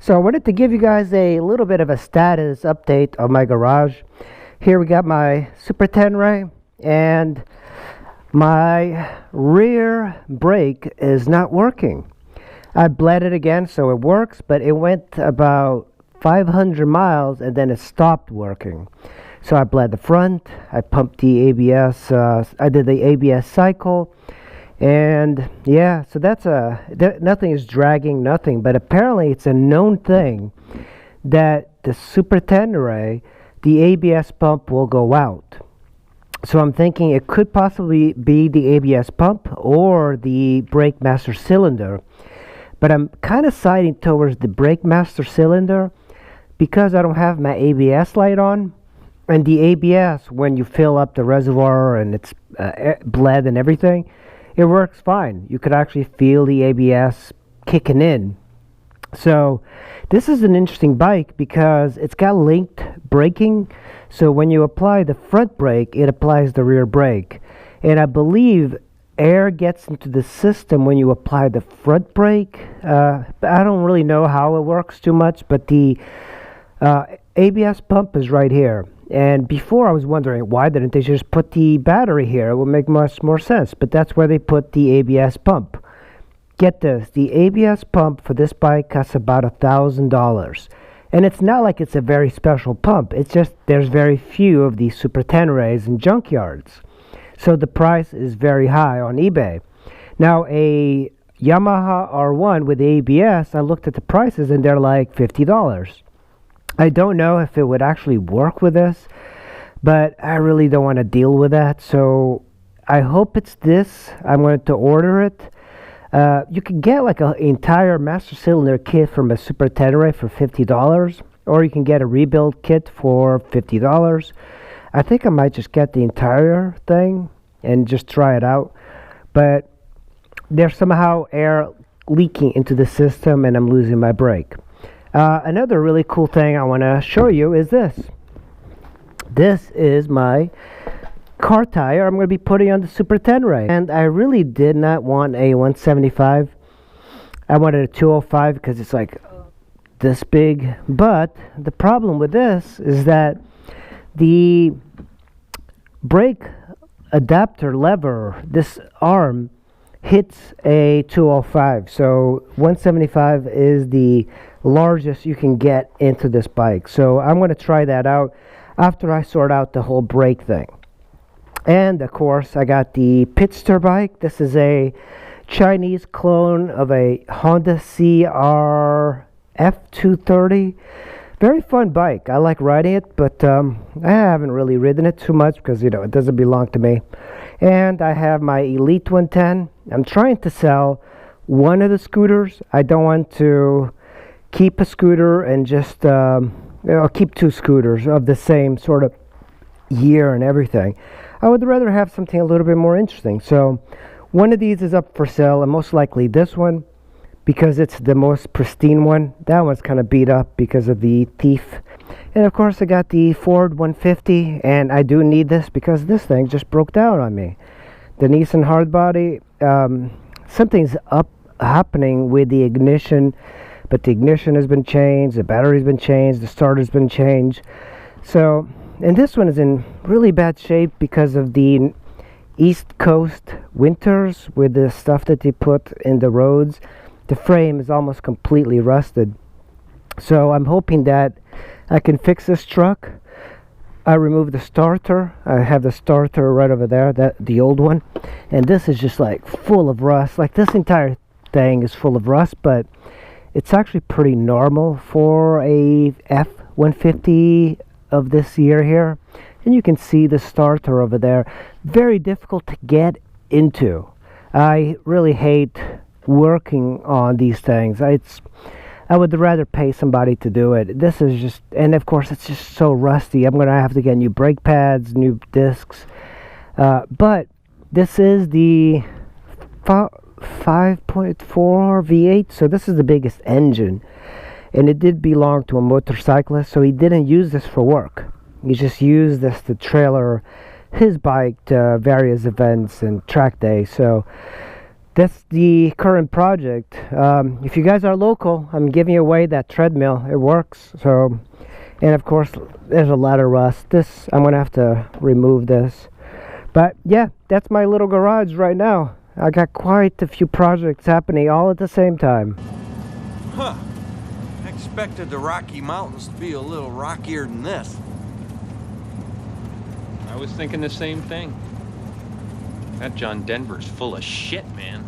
So I wanted to give you guys a little bit of a status update of my garage. Here we got my Super 10 Ray, and my rear brake is not working. I bled it again so it works, but it went about 500 miles and then it stopped working. So I bled the front, I pumped the ABS, I did the ABS cycle, and yeah, so nothing is dragging, nothing, but apparently it's a known thing that the Super 10 Ray, the ABS pump will go out. So I'm thinking it could possibly be the ABS pump or the brake master cylinder, but I'm kind of siding towards the brake master cylinder because I don't have my ABS light on. And the ABS, when you fill up the reservoir and it's bled and everything, it works fine. You could actually feel the ABS kicking in. So this is an interesting bike because it's got linked braking. So when you apply the front brake, it applies the rear brake. And I believe air gets into the system when you apply the front brake. I don't really know how it works too much, but the ABS pump is right here. And before I was wondering, why didn't they just put the battery here? It would make much more sense. But that's where they put the ABS pump. Get this, the ABS pump for this bike costs about $1,000. And it's not like it's a very special pump. It's just there's very few of these Super 10 Rays in junkyards. So the price is very high on eBay. Now a Yamaha R1 with ABS, I looked at the prices and they're like $50. I don't know if it would actually work with this, but I really don't want to deal with that. So I hope it's this. I'm going to order it. You can get like an entire master cylinder kit from a Super 10 Ray for $50, or you can get a rebuild kit for $50. I think I might just get the entire thing and just try it out. But there's somehow air leaking into the system and I'm losing my brake. Another really cool thing I want to show you is this. This is my car tire I'm going to be putting on the Super 10 Ray. And I really did not want a 175. I wanted a 205 because it's like this big. But the problem with this is that the brake adapter lever, this arm, hits a 205. So 175 is the largest you can get into this bike. So I'm going to try that out after I sort out the whole brake thing. And of course I got the Pitster bike. This is a Chinese clone of a Honda CR F230. Very fun bike. I like riding it, but I haven't really ridden it too much because it doesn't belong to me. And I have my Elite 110. I'm trying to sell one of the scooters. I don't want to keep a scooter and just keep two scooters of the same sort of year and everything. I would rather have something a little bit more interesting. So one of these is up for sale, and most likely this one, because it's the most pristine one. That one's kind of beat up because of the thief. And of course I got the Ford 150, and I do need this because this thing just broke down on me. The Nissan hardbody, something's happening with the ignition, but the ignition has been changed, the battery's been changed, the starter's been changed. So, and this one is in really bad shape because of the East Coast winters with the stuff that they put in the roads. The frame is almost completely rusted. So I'm hoping that I can fix this truck. I removed the starter. I have the starter right over there, the old one. And this is just like full of rust. Like this entire thing is full of rust, but it's actually pretty normal for a F-150 of this year here. And you can see the starter over there. Very difficult to get into. I really hate working on these things. I would rather pay somebody to do it. This is just, and of course it's just so rusty. I'm going to have to get new brake pads, new discs. But this is the 5.4 V8, so this is the biggest engine. And it did belong to a motorcyclist, so he didn't use this for work. He just used this to trailer his bike to various events and track days. So That's the current project. If you guys are local, I'm giving away that treadmill. It works. So, and of course, there's a lot of rust. This, I'm gonna have to remove this. But yeah, that's my little garage right now. I got quite a few projects happening all at the same time. Huh. I expected the Rocky Mountains to be a little rockier than this. I was thinking the same thing. That John Denver's full of shit, man.